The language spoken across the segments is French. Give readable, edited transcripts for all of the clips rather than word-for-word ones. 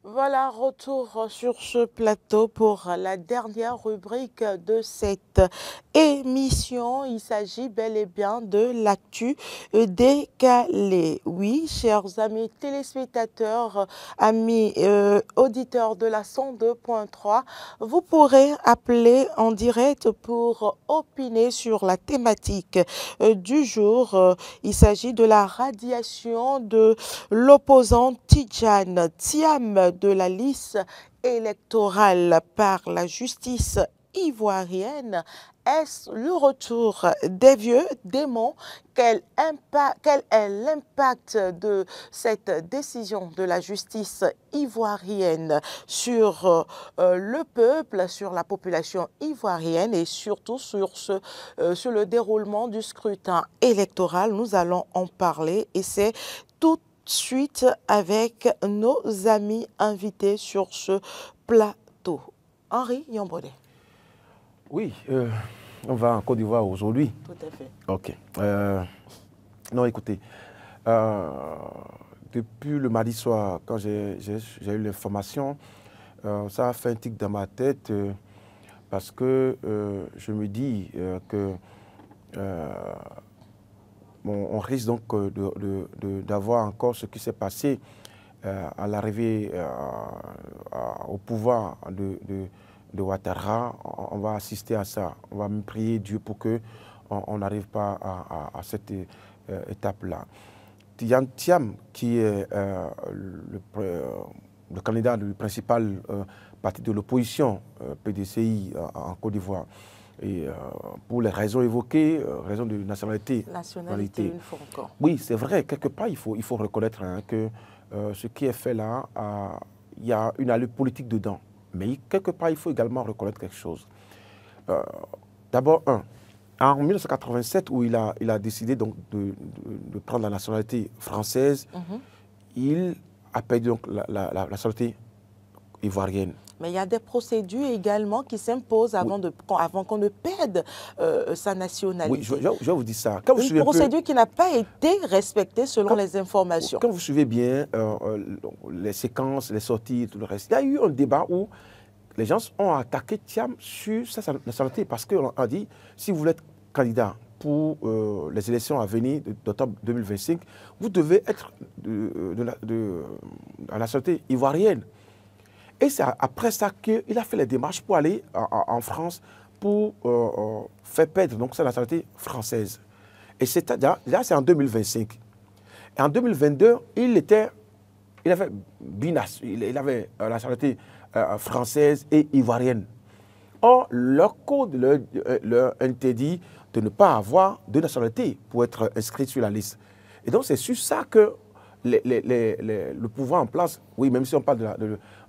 Voilà, retour sur ce plateau pour la dernière rubrique de cette émission. Il s'agit bel et bien de l'actu décalée. Oui, chers amis téléspectateurs, amis auditeurs de la 102.3, vous pourrez appeler en direct pour opiner sur la thématique du jour. Il s'agit de la radiation de l'opposant Tidjane Thiam de la liste électorale par la justice ivoirienne. Est-ce le retour des vieux démons? Quel est l'impact de cette décision de la justice ivoirienne sur le peuple, sur la population ivoirienne et surtout sur le déroulement du scrutin électoral? Nous allons en parler et c'est tout suite avec nos amis invités sur ce plateau. Henri Yambodé. Oui, on va en Côte d'Ivoire aujourd'hui. Tout à fait. Ok. Non, écoutez, depuis le mardi soir, quand j'ai eu l'information, ça a fait un tic dans ma tête parce que je me dis que on risque donc d'avoir encore ce qui s'est passé à l'arrivée au pouvoir de Ouattara. On va assister à ça. On va même prier Dieu pour qu'on n'arrive pas à cette étape-là. Tidjane Thiam, qui est le candidat du principal parti de l'opposition, PDCI, en Côte d'Ivoire, et pour les raisons évoquées, raisons de nationalité. Nationalité, une fois encore. Oui, c'est vrai, quelque part, il faut reconnaître que ce qui est fait là, il y a une allure politique dedans. Mais quelque part, il faut également reconnaître quelque chose. D'abord, en 1987, où il a décidé donc de prendre la nationalité française, il a perdu donc la nationalité ivoirienne. Mais il y a des procédures également qui s'imposent avant qu'on ne perde sa nationalité. Oui, je vais vous dire ça. Une procédure qui n'a pas été respectée selon les informations. Quand vous suivez bien les séquences, les sorties, tout le reste, il y a eu un débat où les gens ont attaqué Thiam sur sa nationalité parce qu'on a dit, si vous voulez être candidat pour les élections à venir d'octobre 2025, vous devez être de la nationalité ivoirienne. Et c'est après ça qu'il a fait les démarches pour aller en France pour faire perdre donc, sa nationalité française. Et là, c'est en 2025. Et en 2022, il avait la nationalité française et ivoirienne. Or, leur code leur interdit de ne pas avoir de nationalité pour être inscrit sur la liste. Et donc, c'est sur ça que le pouvoir en place, oui, même si on parle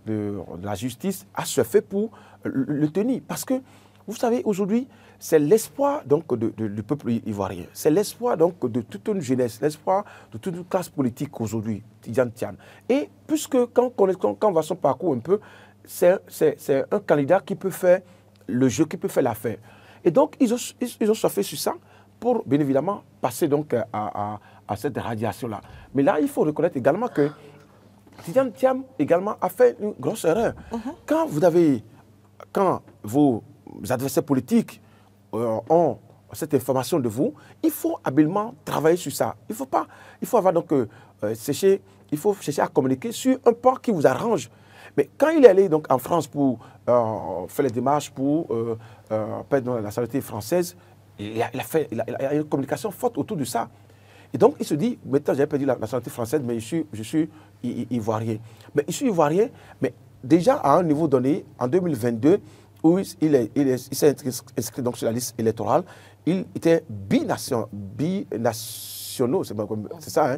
de la justice, a se fait pour le tenir. Parce que, vous savez, aujourd'hui, c'est l'espoir donc du peuple ivoirien. C'est l'espoir donc de toute une jeunesse, l'espoir de toute une classe politique aujourd'hui, Tidjane Thiam. Et puisque quand on voit son parcours un peu, c'est un candidat qui peut faire le jeu, qui peut faire l'affaire. Et donc, ils ont surfé sur ça pour, bien évidemment, passer donc à cette radiation-là. Mais là, il faut reconnaître également que Tidjane Thiam également a fait une grosse erreur. Quand vos adversaires politiques ont cette information de vous, il faut habilement travailler sur ça. Il faut avoir donc il faut chercher à communiquer sur un point qui vous arrange. Mais quand il est allé donc en France pour faire les démarches pour perdre la nationalité française, il y a une communication forte autour de ça. Et donc, il se dit, maintenant, j'ai perdu la nationalité française, mais je suis ivoirien. Mais je suis ivoirien, mais déjà à un niveau donné, en 2022, où il s'est inscrit donc sur la liste électorale, il était binationaux, c'est ça, hein?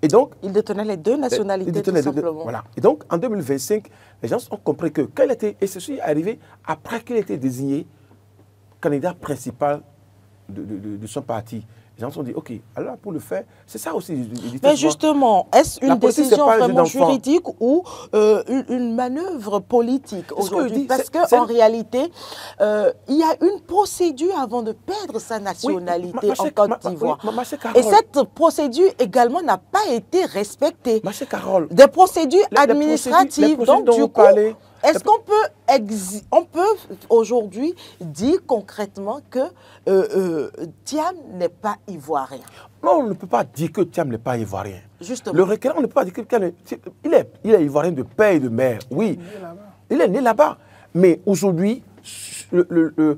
Et donc, il détenait les deux nationalités, tout simplement. Voilà. Et donc, en 2025, les gens ont compris que quand il était, et ceci est arrivé après qu'il ait été désigné candidat principal de son parti. Les gens se sont dit, OK, alors pour le faire, c'est ça aussi. Mais justement, est-ce une décision vraiment juridique ou une manœuvre politique aujourd'hui? Parce qu'en réalité, il y a une procédure avant de perdre sa nationalité en Côte d'Ivoire. Et cette procédure également n'a pas été respectée. Des procédures administratives. Donc, du coup, est-ce qu'on peut aujourd'hui dire concrètement que Thiam n'est pas ivoirien? Non, on ne peut pas dire que Thiam n'est pas ivoirien. Justement. Le requérant, on ne peut pas dire que Thiam il est ivoirien de père et de mère, oui. Il est né là-bas. Mais aujourd'hui, le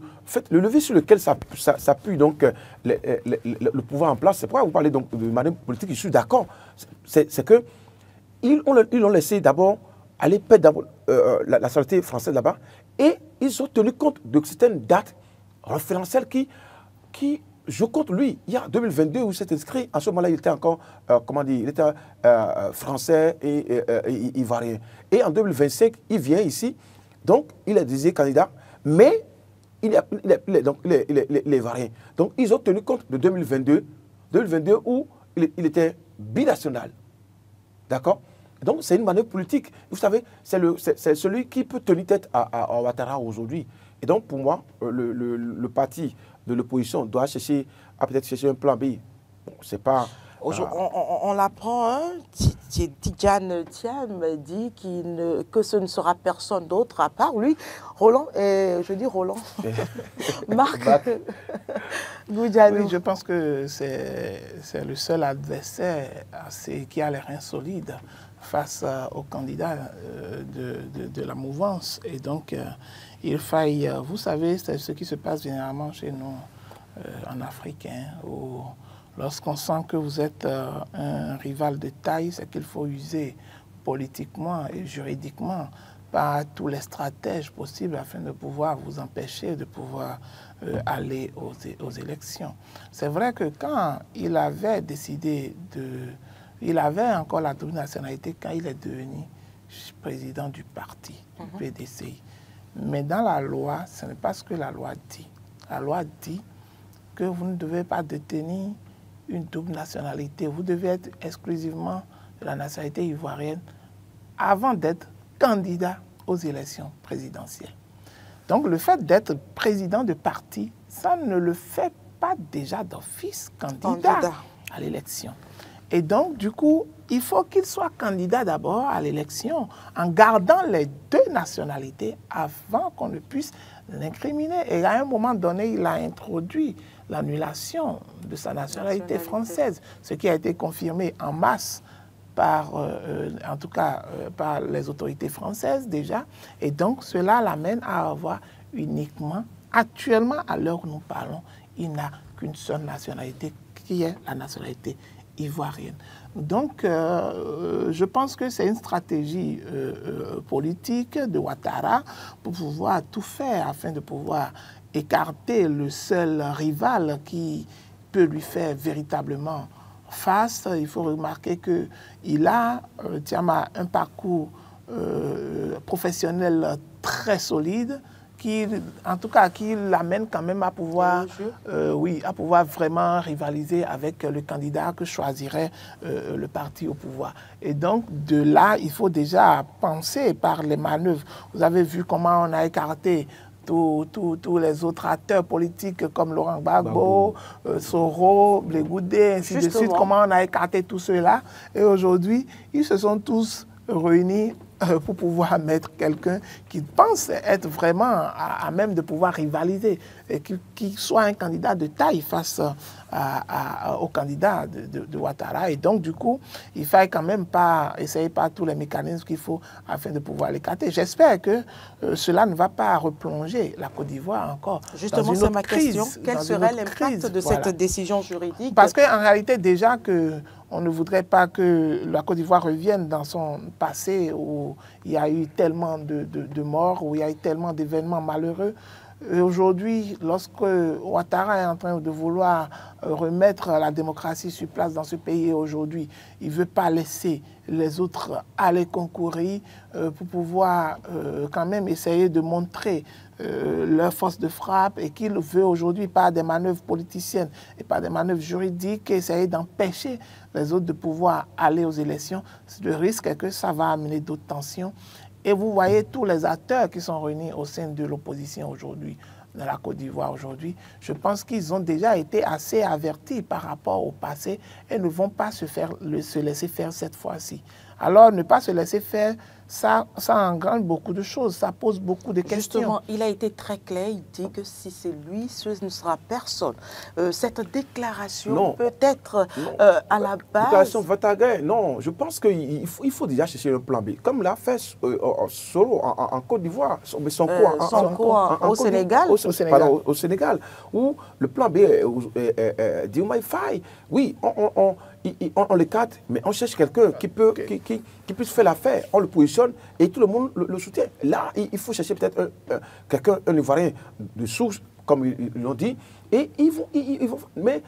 levier sur lequel s'appuie donc le pouvoir en place, c'est pourquoi vous parlez donc de manière politique, je suis d'accord. C'est qu'ils l'ont laissé d'abord aller perdre la nationalité française là-bas et ils ont tenu compte de certaines dates référentielles qui je compte lui, il y a 2022 où il s'est inscrit, en ce moment-là il était encore, comment dire, il était français et ivoirien. Et en 2025, il vient ici, donc il est désigné candidat, mais il est ivoirien. Donc ils ont tenu compte de 2022 où il était binational. D'accord? Donc c'est une manœuvre politique. Vous savez, c'est celui qui peut tenir tête à Ouattara aujourd'hui. Et donc pour moi, le parti de l'opposition doit chercher, peut-être chercher un plan B. Bon, c'est pas... On l'apprend, hein? Tidjane Thiam dit que ce ne sera personne d'autre à part lui. Roland, je dis Roland. Marc Goudianou. Oui, je pense que c'est le seul adversaire qui a les reins solides face au candidat de la mouvance. Et donc, il faille, vous savez, c'est ce qui se passe généralement chez nous en Afrique, hein, où lorsqu'on sent que vous êtes un rival de taille, c'est qu'il faut user politiquement et juridiquement par tous les stratèges possibles afin de pouvoir vous empêcher de pouvoir aller aux élections. C'est vrai que quand il avait décidé il avait encore la double nationalité quand il est devenu président du parti, du PDCI. Mais dans la loi, ce n'est pas ce que la loi dit. La loi dit que vous ne devez pas détenir une double nationalité. Vous devez être exclusivement de la nationalité ivoirienne avant d'être candidat aux élections présidentielles. Donc le fait d'être président de parti, ça ne le fait pas déjà d'office candidat à l'élection. Et donc, du coup, il faut qu'il soit candidat d'abord à l'élection en gardant les deux nationalités avant qu'on ne puisse l'incriminer. Et à un moment donné, il a introduit l'annulation de sa nationalité française, ce qui a été confirmé en masse par, en tout cas, par les autorités françaises déjà. Et donc, cela l'amène à avoir uniquement, actuellement, à l'heure où nous parlons, il n'a qu'une seule nationalité, qui est la nationalité ivoirienne. Donc, je pense que c'est une stratégie politique de Ouattara pour pouvoir tout faire afin de pouvoir écarter le seul rival qui peut lui faire véritablement face. Il faut remarquer qu'il a, un parcours professionnel très solide, en tout cas, qui l'amène quand même à pouvoir, à pouvoir vraiment rivaliser avec le candidat que choisirait le parti au pouvoir. Et donc, de là, il faut déjà penser par les manœuvres. Vous avez vu comment on a écarté tous les autres acteurs politiques comme Laurent Gbagbo, Soro, Blé Goudé, ainsi de suite, comment on a écarté tout cela. Et aujourd'hui, ils se sont tous réunis pour pouvoir mettre quelqu'un qui pense être vraiment à même de pouvoir rivaliser et qui soit un candidat de taille face au candidat de Ouattara. Et donc, du coup, il ne faille quand même pas essayer par tous les mécanismes qu'il faut afin de pouvoir l'écarter. J'espère que cela ne va pas replonger la Côte d'Ivoire encore. Justement, c'est ma question. Quel serait l'impact de cette décision juridique? Parce qu'en réalité, déjà on ne voudrait pas que la Côte d'Ivoire revienne dans son passé où il y a eu tellement de morts, où il y a eu tellement d'événements malheureux. Aujourd'hui, lorsque Ouattara est en train de vouloir remettre la démocratie sur place dans ce pays aujourd'hui, il ne veut pas laisser les autres aller concourir pour pouvoir quand même essayer de montrer leur force de frappe et qu'il veut aujourd'hui, par des manœuvres politiciennes et par des manœuvres juridiques, essayer d'empêcher les autres de pouvoir aller aux élections. Le risque est que ça va amener d'autres tensions. Et vous voyez tous les acteurs qui sont réunis au sein de l'opposition aujourd'hui, dans la Côte d'Ivoire aujourd'hui, je pense qu'ils ont déjà été assez avertis par rapport au passé et ne vont pas se laisser faire cette fois-ci. Alors, ne pas se laisser faire, ça engrange beaucoup de choses, ça pose beaucoup de questions. Justement, il a été très clair, il dit que si c'est lui, ce ne sera personne. Cette déclaration peut être à la base... Déclaration Ouattara, non, je pense qu'il faut déjà chercher un plan B. Comme l'a fait Soro en Côte d'Ivoire, au Sénégal. Au Sénégal, où le plan B, Diomaye Faye, oui, on l'écarte, mais on cherche quelqu'un qui puisse faire l'affaire. On le positionne et tout le monde le soutient. Là, il faut chercher peut-être quelqu'un, un Ivoirien de souche, comme ils l'ont dit, et ils vont. Mais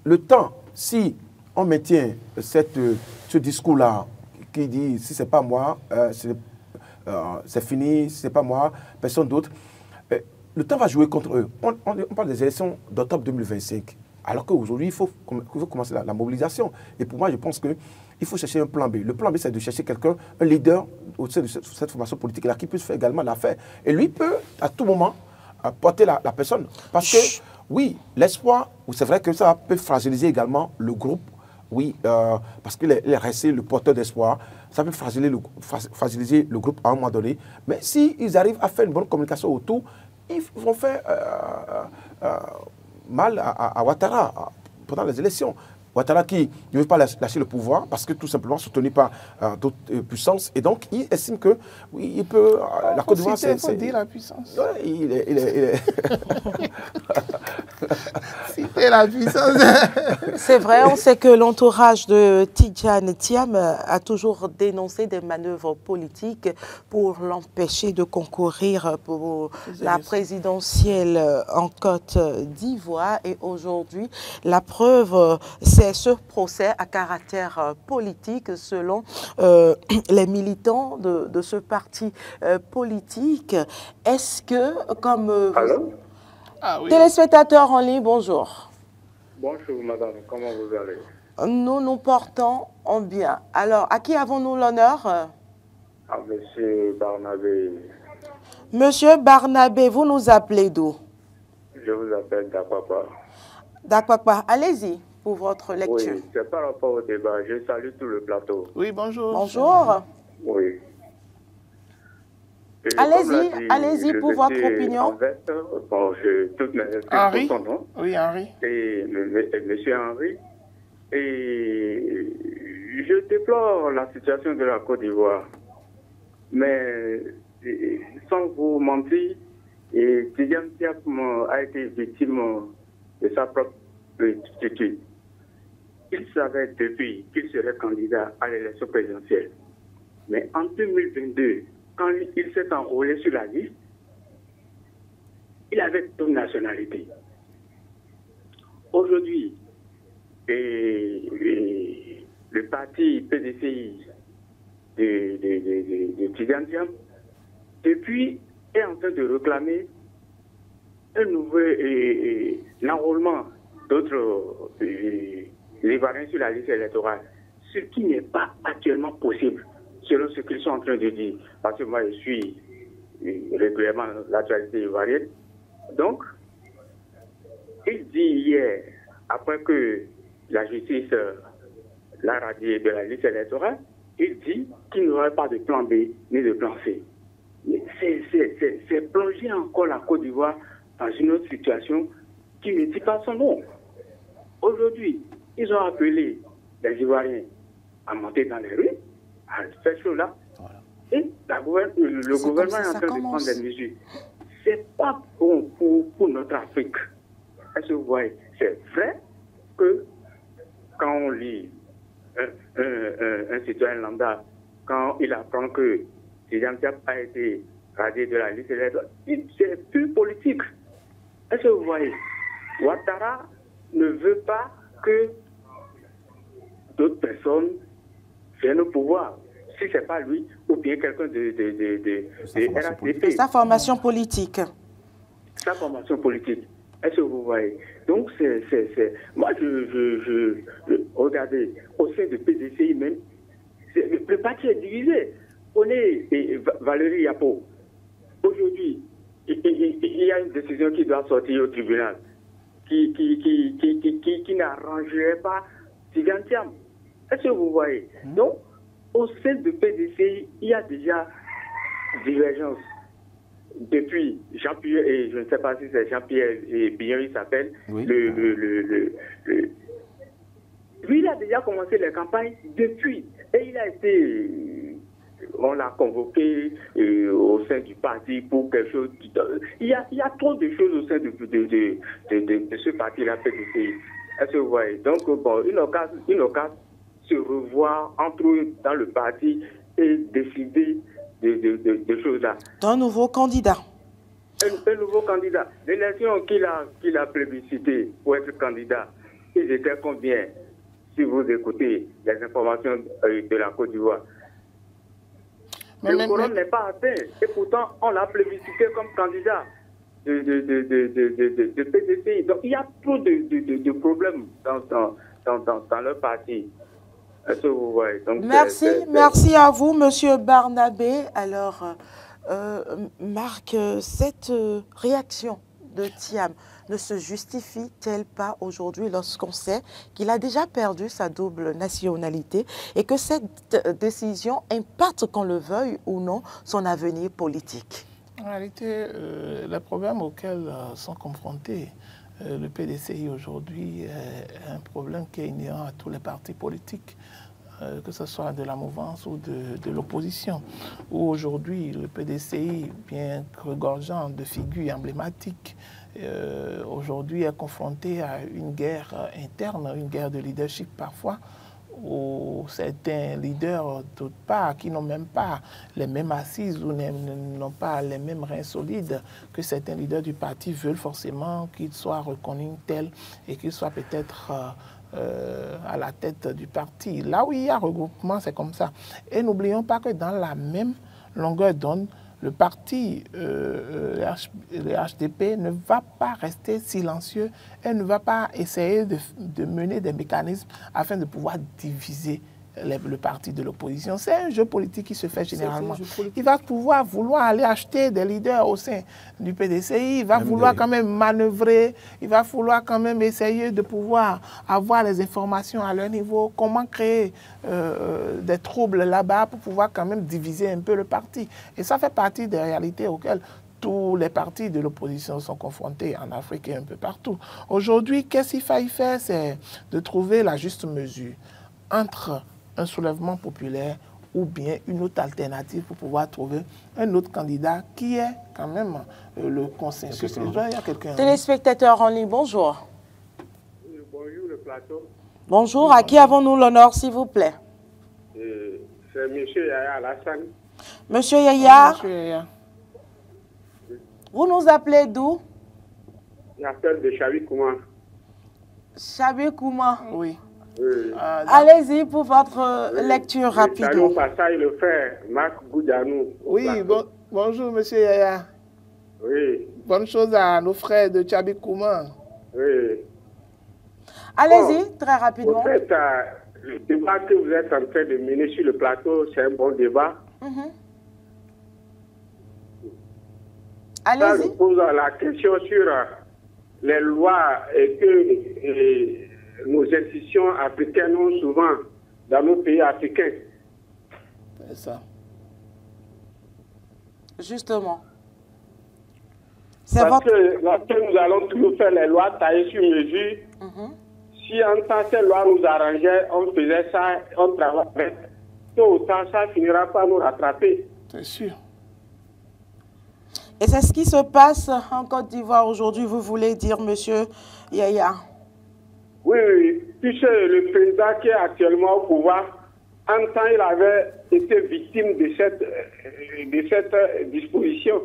le temps, si on maintient ce discours-là, qui dit si c'est pas moi, c'est fini, si c'est pas moi, personne d'autre, le temps va jouer contre eux. On parle des élections d'octobre 2025. Alors qu'aujourd'hui, il faut commencer la mobilisation. Et pour moi, je pense qu'il faut chercher un plan B. Le plan B, c'est de chercher quelqu'un, un leader au sein de cette formation politique-là, qui puisse faire également l'affaire. Et lui peut, à tout moment, porter la personne. Parce que, oui, l'espoir, c'est vrai que ça peut fragiliser également le groupe. Oui, parce qu'il est resté le porteur d'espoir. Ça peut fragiliser le groupe à un moment donné. Mais s'ils arrivent à faire une bonne communication autour, ils vont faire... mal à Ouattara pendant les élections. Ouattara qui ne veut pas lâcher le pouvoir parce que tout simplement soutenu par d'autres puissances. Et donc, il estime que oui, il peut... la Côte d'Ivoire, c'est... dire la puissance. Ouais, il est... Citer la puissance. C'est vrai, on sait que l'entourage de Tidjane Thiam a toujours dénoncé des manœuvres politiques pour l'empêcher de concourir pour la présidentielle en Côte d'Ivoire. Et aujourd'hui, la preuve, c'est ce procès à caractère politique selon les militants de ce parti politique. Est-ce que, comme... oui. Téléspectateurs en ligne, bonjour. Bonjour madame, comment vous allez? Nous nous portons en bien. Alors, à qui avons-nous l'honneur? À monsieur Barnabé. Monsieur Barnabé, vous nous appelez d'où? Je vous appelle d'Akwakwa. D'Akwakwa, allez-y pour votre lecture. Oui, c'est par rapport au débat. Je salue tout le plateau. Oui, bonjour. Bonjour. Oui. Allez-y pour votre opinion. En fait, bon, toutes mes excuses Henri. pour son nom. Oui, Henri. Et monsieur Henri. Et je déplore la situation de la Côte d'Ivoire. Mais sans vous mentir, Tidjane Thiam a été victime de sa propre attitude. Il savait depuis qu'il serait candidat à l'élection présidentielle. Mais en 2022, quand il s'est enrôlé sur la liste, il avait deux nationalités. Aujourd'hui, le parti PDCI de Tidjane Thiam, depuis, est en train de réclamer un nouvel enrôlement d'autres Ivoiriens sur la liste électorale, ce qui n'est pas actuellement possible, selon ce qu'ils sont en train de dire. Parce que moi, je suis régulièrement l'actualité ivoirienne. Donc, il dit hier, après que la justice l'a radié de la liste électorale, il dit qu'il n'y aurait pas de plan B ni de plan C. C'est plonger encore la Côte d'Ivoire dans une autre situation qui ne dit pas son nom. Aujourd'hui, ils ont appelé les Ivoiriens à monter dans les rues, à faire cela. Voilà. Et le gouvernement est en train de prendre des mesures. C'est pas bon pour notre Afrique. Est-ce que vous voyez? C'est vrai que quand on lit un citoyen lambda, quand il apprend que Tidjane Thiam a été radié de la liste électorale. C'est plus politique. Est-ce que vous voyez? Ouattara ne veut pas que d'autres personnes viennent au pouvoir. Si ce n'est pas lui, ou bien quelqu'un de RATP. Sa formation politique. Sa formation politique. Est-ce que vous voyez? Donc, moi, regardez, au sein du PDCI même, le parti est divisé. On est Valérie Yapo. Aujourd'hui, il y a une décision qui doit sortir au tribunal qui n'arrangerait pas Tidiane Thiam. Est-ce que vous voyez? Donc, au sein du PDCI, il y a déjà divergence. Depuis Jean-Pierre, et je ne sais pas si c'est Jean-Pierre et Billon, il s'appelle, oui. Lui, il a déjà commencé les campagnes depuis. Et il a été... On l'a convoqué au sein du parti pour quelque chose. Il y a trop de choses au sein de ce parti-là, PDCI. Est-ce que vous voyez? Donc, bon, une occasion se revoir entre eux dans le parti et décider de choses-là. Un nouveau candidat. Un nouveau candidat. L'élection qu'il a plébiscité pour être candidat, ils étaient combien? Si vous écoutez les informations de la Côte d'Ivoire. Le quorum n'est pas atteint. Et pourtant, on l'a plébiscité comme candidat de PDCI. Donc, il y a trop de problèmes dans leur parti. Est-ce que vous voyez? Donc, merci à vous, Monsieur Barnabé. Alors, Marc, cette réaction de Thiam ne se justifie-t-elle pas aujourd'hui lorsqu'on sait qu'il a déjà perdu sa double nationalité et que cette décision impacte, qu'on le veuille ou non, son avenir politique? En réalité, les problèmes auxquels sont confrontés le PDCI aujourd'hui est un problème qui est inhérent à tous les partis politiques, que ce soit de la mouvance ou de l'opposition, où aujourd'hui le PDCI, bien regorgeant de figures emblématiques, aujourd'hui est confronté à une guerre interne, une guerre de leadership parfois, où certains leaders, d'autre part, qui n'ont même pas les mêmes assises ou n'ont pas les mêmes reins solides que certains leaders du parti, veulent forcément qu'ils soient reconnus tels et qu'ils soient peut-être à la tête du parti. Là où il y a regroupement, c'est comme ça. Et n'oublions pas que dans la même longueur d'onde, le parti, le HDP, ne va pas rester silencieux et ne va pas essayer de mener des mécanismes afin de pouvoir diviser le parti de l'opposition. C'est un jeu politique qui se fait généralement. Il va vouloir aller acheter des leaders au sein du PDCI, il va vouloir quand même manœuvrer, il va vouloir quand même essayer de pouvoir avoir les informations à leur niveau, comment créer des troubles là-bas pour pouvoir quand même diviser un peu le parti. Et ça fait partie des réalités auxquelles tous les partis de l'opposition sont confrontés en Afrique et un peu partout. Aujourd'hui, qu'est-ce qu'il faille faire? C'est de trouver la juste mesure entre un soulèvement populaire ou bien une autre alternative pour pouvoir trouver un autre candidat qui est quand même le consensus. Il y a quelqu'un. Téléspectateurs en ligne, bonjour. Bonjour le plateau. Bonjour, à qui avons-nous l'honneur, s'il vous plaît? C'est M. Yaya Alassane. Monsieur Yaya, Monsieur Yaya. Vous nous appelez d'où? J'appelle de Chabikouma. Chabikouma. Oui. Allez-y pour votre lecture rapide. Salut au passage le frère Marc Goudanou. Oui, bonjour Monsieur Yaya. Oui. Bonne chose à nos frères de Chabikouma. Oui. Allez-y, très rapidement. En fait, le débat que vous êtes en train de mener sur le plateau, c'est un bon débat. Allez-y. Je pose la question sur les lois et que nos institutions africaines ont souvent dans nos pays africains. C'est ça. Justement. Parce que lorsque nous allons toujours faire les lois taillées sur mesure, si en temps ces lois nous arrangeaient, on faisait ça, on travaillait avec. Tôt ou tard, ça finira par nous rattraper. C'est sûr. Et c'est ce qui se passe en Côte d'Ivoire aujourd'hui, vous voulez dire, monsieur Yaya? Oui, oui, puisque le président qui est actuellement au pouvoir en temps, il avait été victime de cette disposition.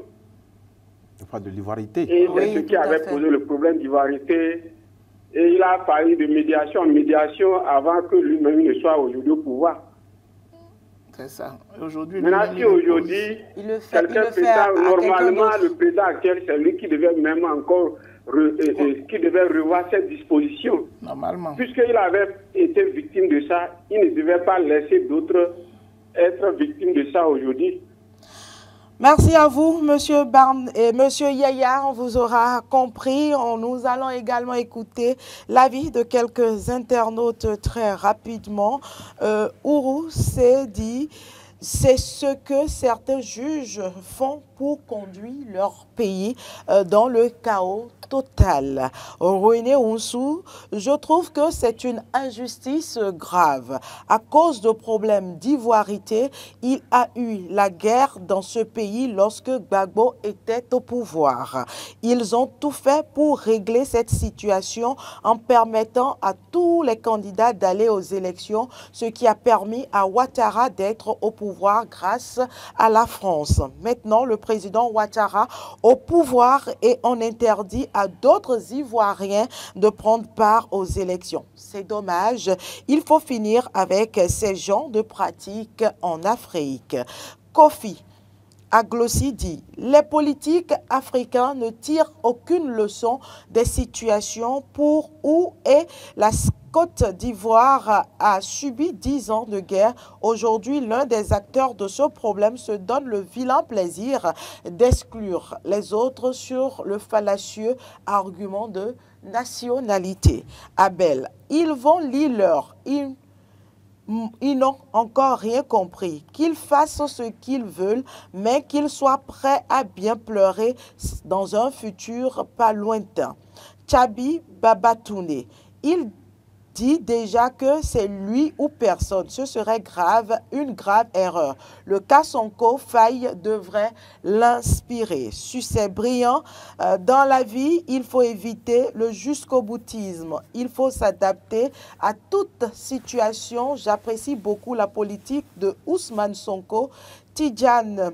Pas de l'ivoirité. Et c'est ce qui avait posé le problème d'ivoirité. Et il a parlé de médiation en médiation avant que lui-même ne soit aujourd'hui au pouvoir. C'est ça. Aujourd'hui, maintenant, si aujourd'hui, quelqu'un prétend, normalement, le président actuel, c'est lui qui devait même encore qui devait revoir cette disposition. Normalement. Puisqu'il avait été victime de ça, il ne devait pas laisser d'autres être victimes de ça aujourd'hui. Merci à vous, Monsieur Barn et Monsieur Yaya. On vous aura compris. Nous allons également écouter l'avis de quelques internautes très rapidement. Ourou s'est dit, c'est ce que certains juges font pour conduire leur pays dans le chaos total. René Ounsou, je trouve que c'est une injustice grave. À cause de problèmes d'ivoirité, il a eu la guerre dans ce pays lorsque Gbagbo était au pouvoir. Ils ont tout fait pour régler cette situation en permettant à tous les candidats d'aller aux élections, ce qui a permis à Ouattara d'être au pouvoir grâce à la France. Maintenant, le président Ouattara au pouvoir et on interdit à d'autres Ivoiriens de prendre part aux élections. C'est dommage. Il faut finir avec ces genres de pratiques en Afrique. Kofi Aglossi dit, les politiques africains ne tirent aucune leçon des situations pour où est la Côte d'Ivoire a subi 10 ans de guerre. Aujourd'hui, l'un des acteurs de ce problème se donne le vilain plaisir d'exclure les autres sur le fallacieux argument de nationalité. Abel, ils vont lire leur... Ils n'ont encore rien compris. Qu'ils fassent ce qu'ils veulent, mais qu'ils soient prêts à bien pleurer dans un futur pas lointain. Tchabi Babatoune, il dit déjà que c'est lui ou personne. Ce serait grave, une grave erreur. Le cas Sonko Faye devrait l'inspirer. Succès brillant. Dans la vie, il faut éviter le jusqu'au boutisme. Il faut s'adapter à toute situation. J'apprécie beaucoup la politique de Ousmane Sonko. Tidjane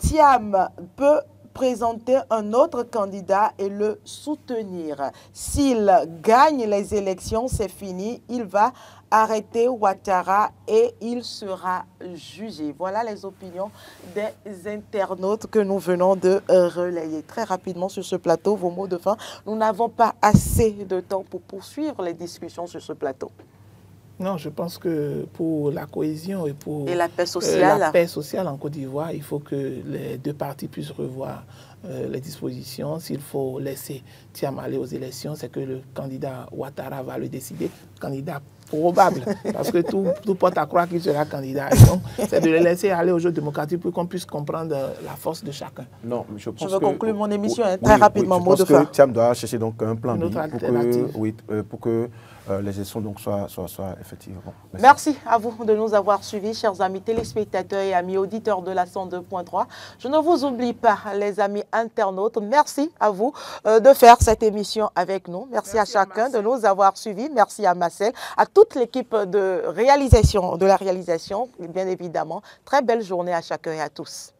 Thiam peut présenter un autre candidat et le soutenir. S'il gagne les élections, c'est fini. Il va arrêter Ouattara et il sera jugé. Voilà les opinions des internautes que nous venons de relayer très rapidement sur ce plateau. Vos mots de fin. Nous n'avons pas assez de temps pour poursuivre les discussions sur ce plateau. Non, je pense que pour la cohésion et pour la paix sociale, en Côte d'Ivoire, il faut que les deux parties puissent revoir les dispositions. S'il faut laisser Thiam aller aux élections, c'est que le candidat Ouattara va le décider, candidat probable, parce que tout porte à croire qu'il sera candidat. Donc, c'est de le laisser aller au jeu démocratique pour qu'on puisse comprendre la force de chacun. Non, mais je veux conclure mon émission très rapidement, mot de fin. Je pense que Thiam doit chercher donc un plan B pour que les élections donc soient effectivement. Merci à vous de nous avoir suivis, chers amis téléspectateurs et amis auditeurs de la 102.3. Je ne vous oublie pas, les amis internautes. Merci à vous de faire cette émission avec nous. Merci à chacun de nous avoir suivis. Merci à Marcel, à toute l'équipe de la réalisation, et bien évidemment. Très belle journée à chacun et à tous.